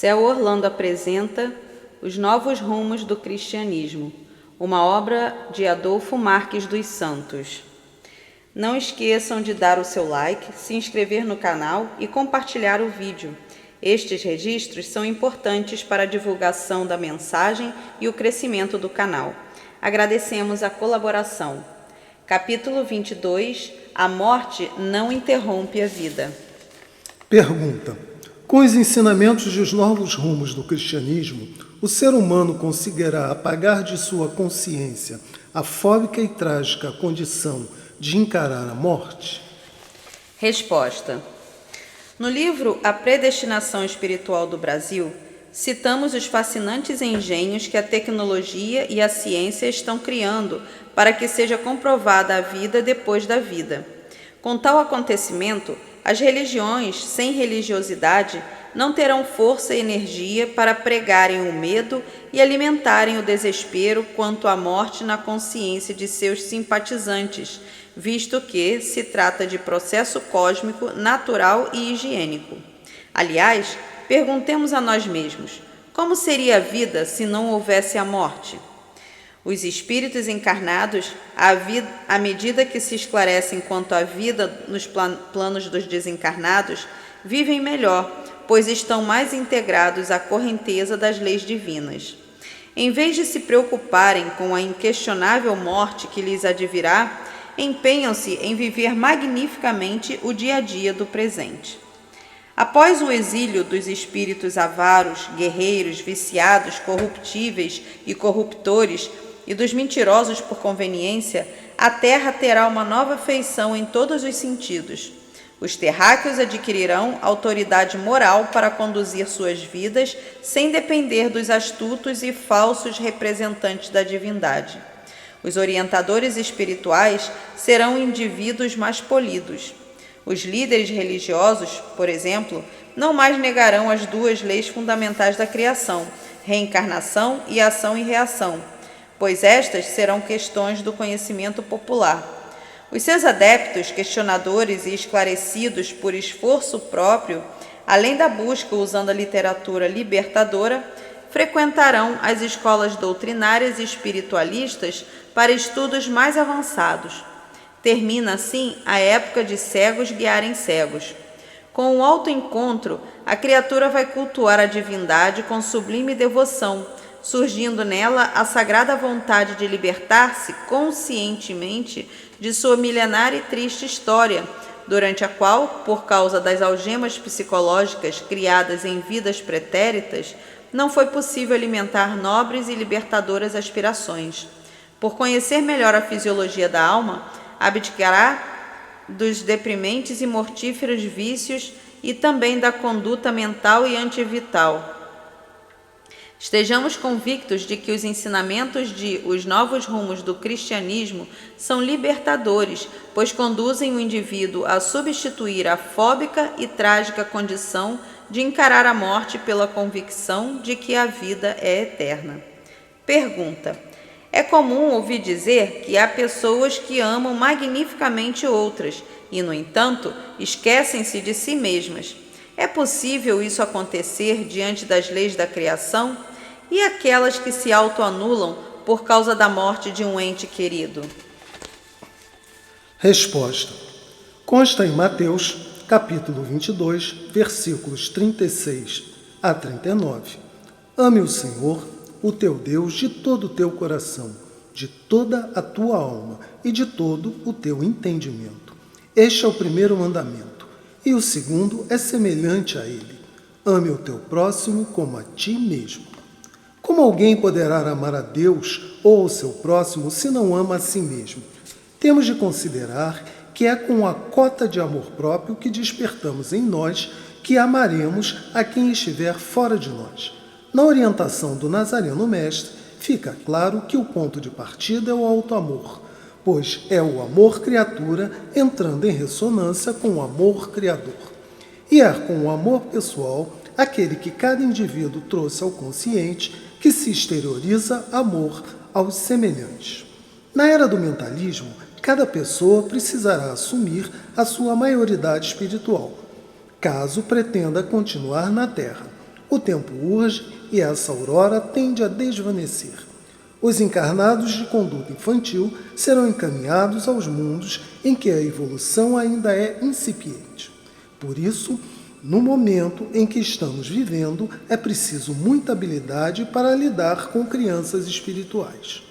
Céu Orlando apresenta Os Novos Rumos do Cristianismo, uma obra de Adolfo Marques dos Santos. Não esqueçam de dar o seu like, se inscrever no canal e compartilhar o vídeo. Estes registros são importantes para a divulgação da mensagem e o crescimento do canal. Agradecemos a colaboração. Capítulo 22. A morte não interrompe a vida. Pergunta: com os ensinamentos dos novos rumos do cristianismo, o ser humano conseguirá apagar de sua consciência a fóbica e trágica condição de encarar a morte? Resposta: no livro A Predestinação Espiritual do Brasil, citamos os fascinantes engenhos que a tecnologia e a ciência estão criando para que seja comprovada a vida depois da vida. Com tal acontecimento, as religiões sem religiosidade não terão força e energia para pregarem o medo e alimentarem o desespero quanto à morte na consciência de seus simpatizantes, visto que se trata de processo cósmico, natural e higiênico. Aliás, perguntemos a nós mesmos: como seria a vida se não houvesse a morte? Os espíritos encarnados, à medida que se esclarecem quanto à vida nos planos dos desencarnados, vivem melhor, pois estão mais integrados à correnteza das leis divinas. Em vez de se preocuparem com a inquestionável morte que lhes advirá, empenham-se em viver magnificamente o dia a dia do presente. Após o exílio dos espíritos avaros, guerreiros, viciados, corruptíveis e corruptores, e dos mentirosos por conveniência, a terra terá uma nova feição em todos os sentidos. Os terráqueos adquirirão autoridade moral para conduzir suas vidas sem depender dos astutos e falsos representantes da divindade. Os orientadores espirituais serão indivíduos mais polidos. Os líderes religiosos, por exemplo, não mais negarão as duas leis fundamentais da criação, reencarnação e ação e reação, pois estas serão questões do conhecimento popular. Os seus adeptos, questionadores e esclarecidos por esforço próprio, além da busca usando a literatura libertadora, frequentarão as escolas doutrinárias e espiritualistas para estudos mais avançados. Termina assim a época de cegos guiarem cegos. Com o autoencontro, a criatura vai cultuar a divindade com sublime devoção, surgindo nela a sagrada vontade de libertar-se conscientemente de sua milenária e triste história, durante a qual, por causa das algemas psicológicas criadas em vidas pretéritas, não foi possível alimentar nobres e libertadoras aspirações. Por conhecer melhor a fisiologia da alma, abdicará dos deprimentes e mortíferos vícios e também da conduta mental e antivital. Estejamos convictos de que os ensinamentos de Os Novos Rumos do Cristianismo são libertadores, pois conduzem o indivíduo a substituir a fóbica e trágica condição de encarar a morte pela convicção de que a vida é eterna. Pergunta: é comum ouvir dizer que há pessoas que amam magnificamente outras e, no entanto, esquecem-se de si mesmas. É possível isso acontecer diante das leis da criação? E aquelas que se autoanulam por causa da morte de um ente querido? Resposta: consta em Mateus, capítulo 22, versículos 36 a 39. Ame o Senhor, o teu Deus, de todo o teu coração, de toda a tua alma e de todo o teu entendimento. Este é o primeiro mandamento, e o segundo é semelhante a ele: ame o teu próximo como a ti mesmo. Como alguém poderá amar a Deus ou o seu próximo se não ama a si mesmo? Temos de considerar que é com a cota de amor próprio que despertamos em nós que amaremos a quem estiver fora de nós. Na orientação do Nazareno Mestre, fica claro que o ponto de partida é o auto-amor, pois é o amor criatura entrando em ressonância com o amor criador. E é com o amor pessoal, aquele que cada indivíduo trouxe ao consciente, que se exterioriza amor aos semelhantes. Na era do mentalismo, cada pessoa precisará assumir a sua maioridade espiritual, caso pretenda continuar na Terra. O tempo urge e essa aurora tende a desvanecer. Os encarnados de conduta infantil serão encaminhados aos mundos em que a evolução ainda é incipiente. Por isso, no momento em que estamos vivendo, é preciso muita habilidade para lidar com crianças espirituais.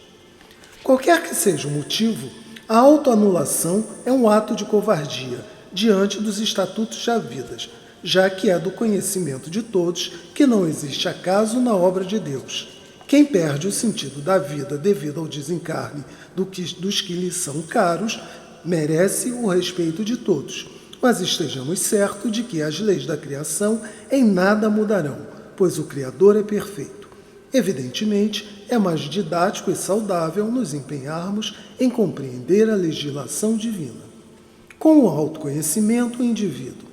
Qualquer que seja o motivo, a autoanulação é um ato de covardia diante dos estatutos da vida, já que é do conhecimento de todos que não existe acaso na obra de Deus. Quem perde o sentido da vida devido ao desencarne dos que lhe são caros, merece o respeito de todos. Mas estejamos certos de que as leis da criação em nada mudarão, pois o Criador é perfeito. Evidentemente, é mais didático e saudável nos empenharmos em compreender a legislação divina. Com o autoconhecimento, o indivíduo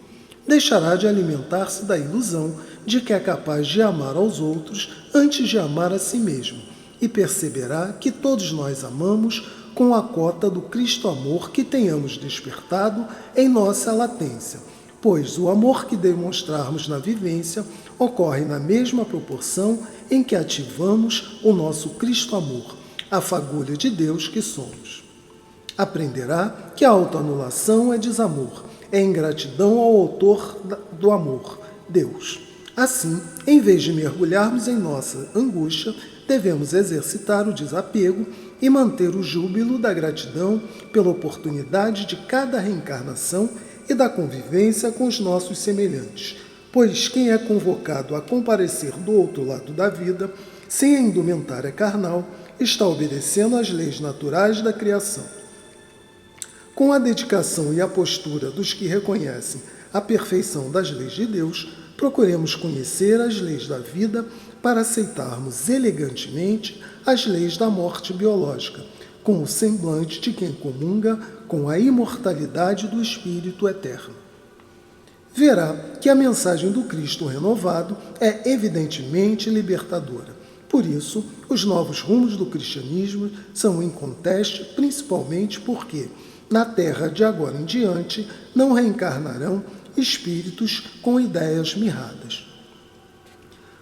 deixará de alimentar-se da ilusão de que é capaz de amar aos outros antes de amar a si mesmo, e perceberá que todos nós amamos com a cota do Cristo amor que tenhamos despertado em nossa latência, pois o amor que demonstrarmos na vivência ocorre na mesma proporção em que ativamos o nosso Cristo amor, a fagulha de Deus que somos. Aprenderá que a autoanulação é desamor, é ingratidão ao autor do amor, Deus. Assim, em vez de mergulharmos em nossa angústia, devemos exercitar o desapego e manter o júbilo da gratidão pela oportunidade de cada reencarnação e da convivência com os nossos semelhantes, pois quem é convocado a comparecer do outro lado da vida, sem a indumentária carnal, está obedecendo às leis naturais da criação. Com a dedicação e a postura dos que reconhecem a perfeição das leis de Deus, procuremos conhecer as leis da vida para aceitarmos elegantemente as leis da morte biológica, com o semblante de quem comunga com a imortalidade do Espírito eterno. Verá que a mensagem do Cristo renovado é evidentemente libertadora. Por isso, os novos rumos do cristianismo são inconteste, principalmente porque, na Terra de agora em diante, não reencarnarão espíritos com ideias mirradas.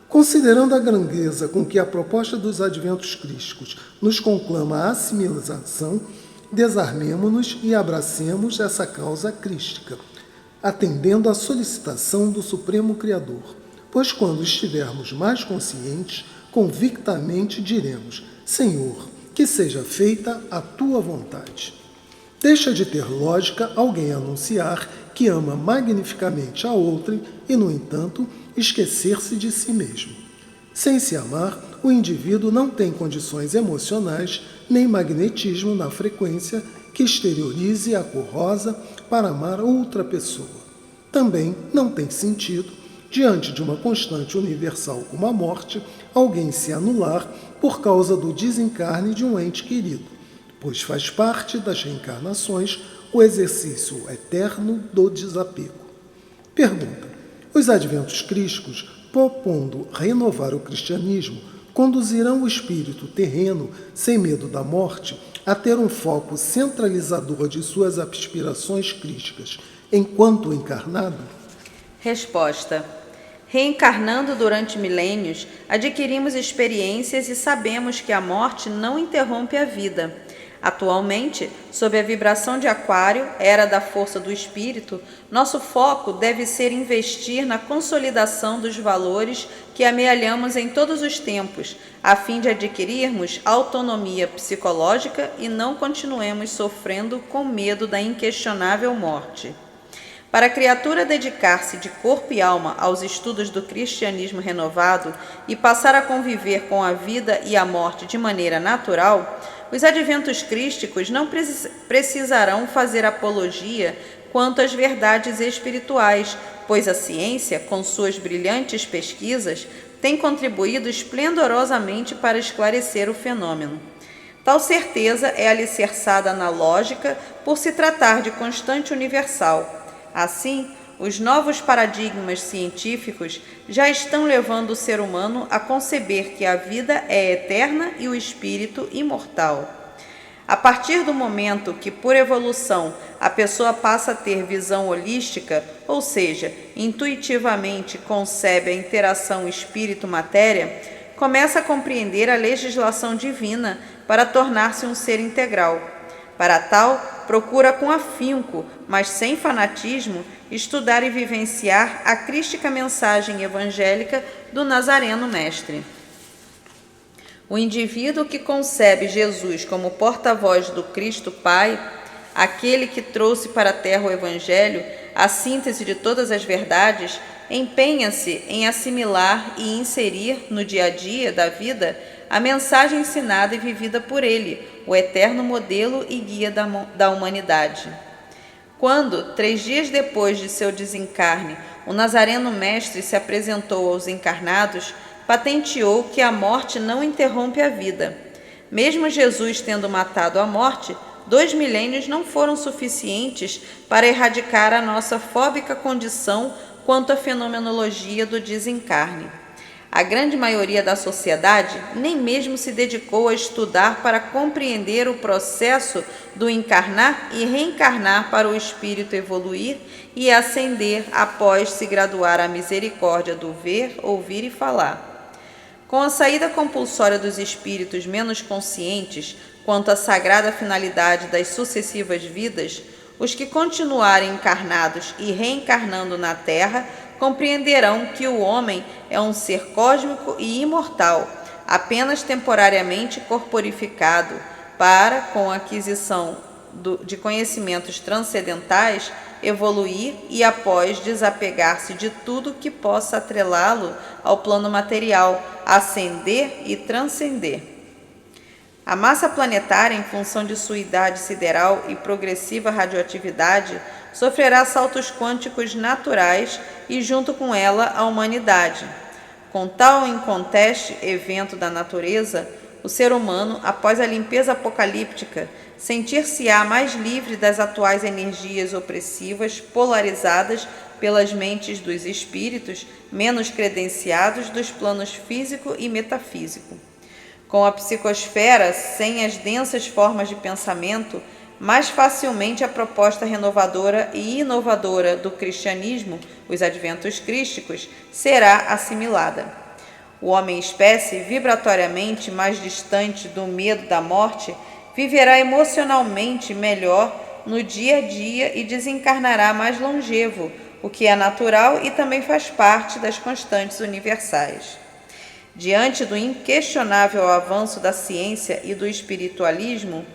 Considerando a grandeza com que a proposta dos adventos crísticos nos conclama a assimilação, desarmemo-nos e abracemos essa causa crística, atendendo à solicitação do Supremo Criador, pois quando estivermos mais conscientes, convictamente diremos: Senhor, que seja feita a tua vontade. Deixa de ter lógica alguém anunciar que ama magnificamente a outrem e, no entanto, esquecer-se de si mesmo. Sem se amar, o indivíduo não tem condições emocionais nem magnetismo na frequência que exteriorize a cor rosa para amar outra pessoa. Também não tem sentido, diante de uma constante universal como a morte, alguém se anular por causa do desencarne de um ente querido, pois faz parte das reencarnações o exercício eterno do desapego. Pergunta: os adventos crísticos, propondo renovar o cristianismo, conduzirão o espírito terreno, sem medo da morte, a ter um foco centralizador de suas aspirações crísticas, enquanto encarnado? Resposta: reencarnando durante milênios, adquirimos experiências e sabemos que a morte não interrompe a vida. Atualmente, sob a vibração de Aquário, era da força do espírito, nosso foco deve ser investir na consolidação dos valores que amealhamos em todos os tempos, a fim de adquirirmos autonomia psicológica e não continuemos sofrendo com medo da inquestionável morte. Para a criatura dedicar-se de corpo e alma aos estudos do cristianismo renovado e passar a conviver com a vida e a morte de maneira natural, os adventos crísticos não precisarão fazer apologia quanto às verdades espirituais, pois a ciência, com suas brilhantes pesquisas, tem contribuído esplendorosamente para esclarecer o fenômeno. Tal certeza é alicerçada na lógica por se tratar de constante universal. Assim, os novos paradigmas científicos já estão levando o ser humano a conceber que a vida é eterna e o espírito imortal. A partir do momento que, por evolução, a pessoa passa a ter visão holística, ou seja, intuitivamente concebe a interação espírito-matéria, começa a compreender a legislação divina para tornar-se um ser integral. Para tal, procura com afinco, mas sem fanatismo, estudar e vivenciar a crística mensagem evangélica do Nazareno Mestre. O indivíduo que concebe Jesus como porta-voz do Cristo Pai, aquele que trouxe para a terra o Evangelho, a síntese de todas as verdades, empenha-se em assimilar e inserir no dia a dia da vida a mensagem ensinada e vivida por ele, o eterno modelo e guia da humanidade. Quando, 3 dias depois de seu desencarne, o Nazareno Mestre se apresentou aos encarnados, patenteou que a morte não interrompe a vida. Mesmo Jesus tendo matado a morte, 2 milênios não foram suficientes para erradicar a nossa fóbica condição quanto à fenomenologia do desencarne. A grande maioria da sociedade nem mesmo se dedicou a estudar para compreender o processo do encarnar e reencarnar para o espírito evoluir e ascender após se graduar à misericórdia do ver, ouvir e falar. Com a saída compulsória dos espíritos menos conscientes quanto à sagrada finalidade das sucessivas vidas, os que continuarem encarnados e reencarnando na Terra compreenderão que o homem é um ser cósmico e imortal, apenas temporariamente corporificado, para, com a aquisição de conhecimentos transcendentais, evoluir e, após, desapegar-se de tudo que possa atrelá-lo ao plano material, ascender e transcender. A massa planetária, em função de sua idade sideral e progressiva radioatividade, sofrerá saltos quânticos naturais e, junto com ela, a humanidade. Com tal inconteste evento da natureza, o ser humano, após a limpeza apocalíptica, sentir-se-á mais livre das atuais energias opressivas polarizadas pelas mentes dos espíritos menos credenciados dos planos físico e metafísico. Com a psicosfera sem as densas formas de pensamento, mais facilmente a proposta renovadora e inovadora do cristianismo, os adventos crísticos, será assimilada. O homem-espécie, vibratoriamente mais distante do medo da morte, viverá emocionalmente melhor no dia a dia e desencarnará mais longevo, o que é natural e também faz parte das constantes universais. Diante do inquestionável avanço da ciência e do espiritualismo,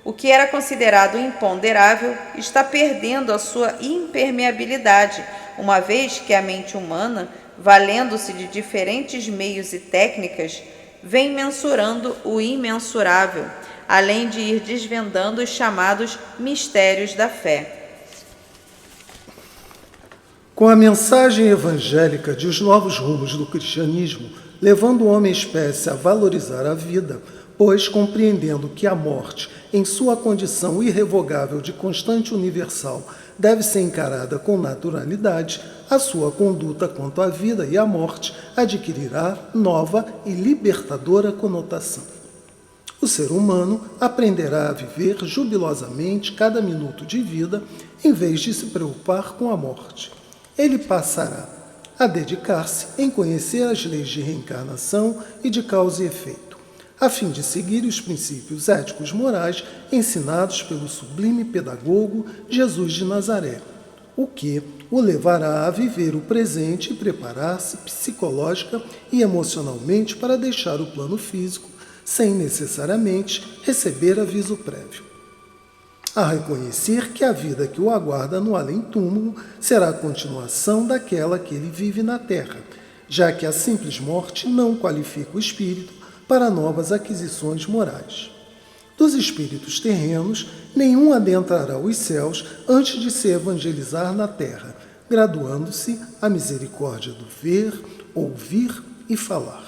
o que era considerado imponderável está perdendo a sua impermeabilidade, uma vez que a mente humana, valendo-se de diferentes meios e técnicas, vem mensurando o imensurável, além de ir desvendando os chamados mistérios da fé. Com a mensagem evangélica de os novos rumos do cristianismo, levando o homem-espécie a valorizar a vida, pois compreendendo que a morte, em sua condição irrevogável de constante universal, deve ser encarada com naturalidade, a sua conduta quanto à vida e à morte adquirirá nova e libertadora conotação. O ser humano aprenderá a viver jubilosamente cada minuto de vida, em vez de se preocupar com a morte. Ele passará a dedicar-se em conhecer as leis de reencarnação e de causa e efeito, a fim de seguir os princípios éticos morais ensinados pelo sublime pedagogo Jesus de Nazaré, o que o levará a viver o presente e preparar-se psicológica e emocionalmente para deixar o plano físico sem necessariamente receber aviso prévio. A reconhecer que a vida que o aguarda no além-túmulo será a continuação daquela que ele vive na terra, já que a simples morte não qualifica o espírito para novas aquisições morais. Dos espíritos terrenos, nenhum adentrará os céus antes de se evangelizar na terra, graduando-se à misericórdia do ver, ouvir e falar,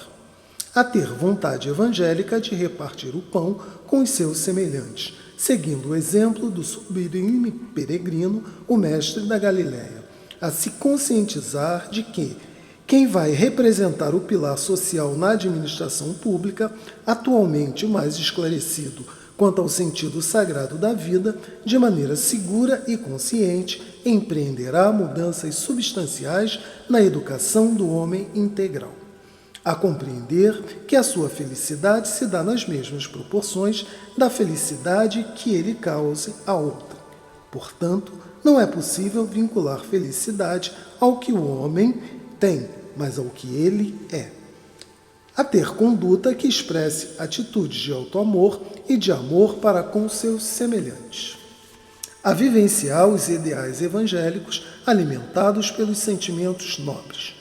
a ter vontade evangélica de repartir o pão com os seus semelhantes, seguindo o exemplo do sublime peregrino, o mestre da Galileia, a se conscientizar de que quem vai representar o pilar social na administração pública, atualmente mais esclarecido quanto ao sentido sagrado da vida, de maneira segura e consciente, empreenderá mudanças substanciais na educação do homem integral, a compreender que a sua felicidade se dá nas mesmas proporções da felicidade que ele cause a outra. Portanto, não é possível vincular felicidade ao que o homem tem, mas ao que ele é. A ter conduta que expresse atitudes de auto-amor e de amor para com seus semelhantes. A vivenciar os ideais evangélicos alimentados pelos sentimentos nobres.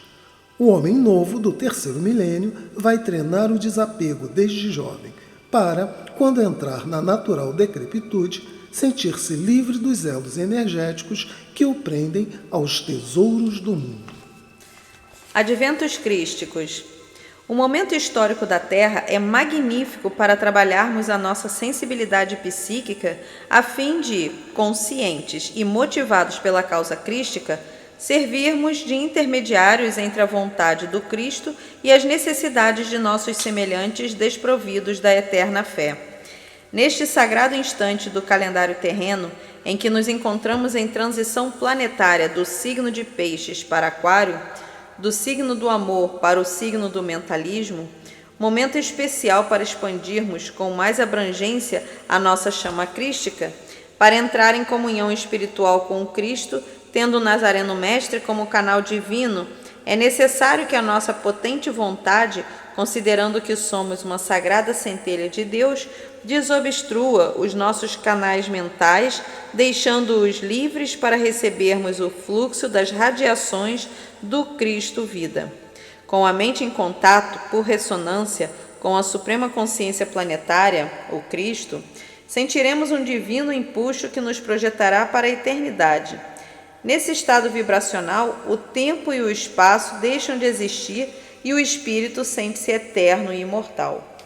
O homem novo do terceiro milênio vai treinar o desapego desde jovem, para, quando entrar na natural decrepitude, sentir-se livre dos elos energéticos que o prendem aos tesouros do mundo. Adventos crísticos. O momento histórico da Terra é magnífico para trabalharmos a nossa sensibilidade psíquica a fim de, conscientes e motivados pela causa crística, servirmos de intermediários entre a vontade do Cristo e as necessidades de nossos semelhantes desprovidos da eterna fé. Neste sagrado instante do calendário terreno, em que nos encontramos em transição planetária do signo de Peixes para Aquário, do signo do amor para o signo do mentalismo, momento especial para expandirmos com mais abrangência a nossa chama crística, para entrar em comunhão espiritual com o Cristo, tendo o Nazareno Mestre como canal divino, é necessário que a nossa potente vontade, considerando que somos uma sagrada centelha de Deus, desobstrua os nossos canais mentais, deixando-os livres para recebermos o fluxo das radiações do Cristo Vida. Com a mente em contato, por ressonância, com a suprema consciência planetária, o Cristo, sentiremos um divino empuxo que nos projetará para a eternidade. Nesse estado vibracional, o tempo e o espaço deixam de existir e o espírito sente-se eterno e imortal.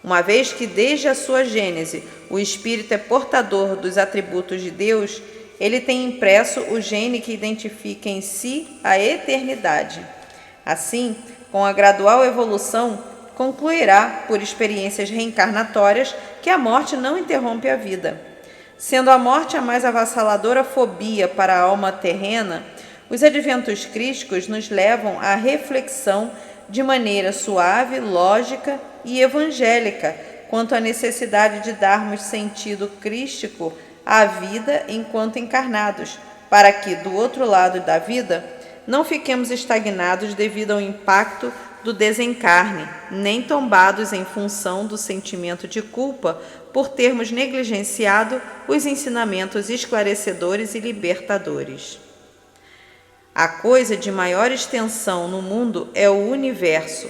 Uma vez que desde a sua gênese o espírito é portador dos atributos de Deus, ele tem impresso o gene que identifica em si a eternidade. Assim, com a gradual evolução, concluirá, por experiências reencarnatórias, que a morte não interrompe a vida. Sendo a morte a mais avassaladora fobia para a alma terrena, os adventos crísticos nos levam à reflexão de maneira suave, lógica e evangélica quanto à necessidade de darmos sentido crístico à vida enquanto encarnados, para que, do outro lado da vida, não fiquemos estagnados devido ao impacto do desencarne, nem tombados em função do sentimento de culpa por termos negligenciado os ensinamentos esclarecedores e libertadores. A coisa de maior extensão no mundo é o universo,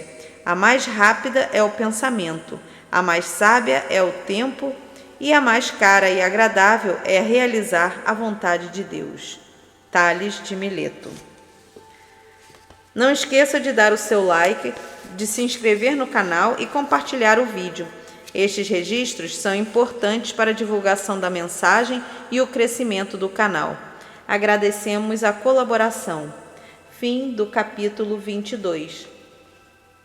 a mais rápida é o pensamento, a mais sábia é o tempo e a mais cara e agradável é realizar a vontade de Deus. Tales de Mileto. Não esqueça de dar o seu like, de se inscrever no canal e compartilhar o vídeo. Estes registros são importantes para a divulgação da mensagem e o crescimento do canal. Agradecemos a colaboração. Fim do capítulo 22.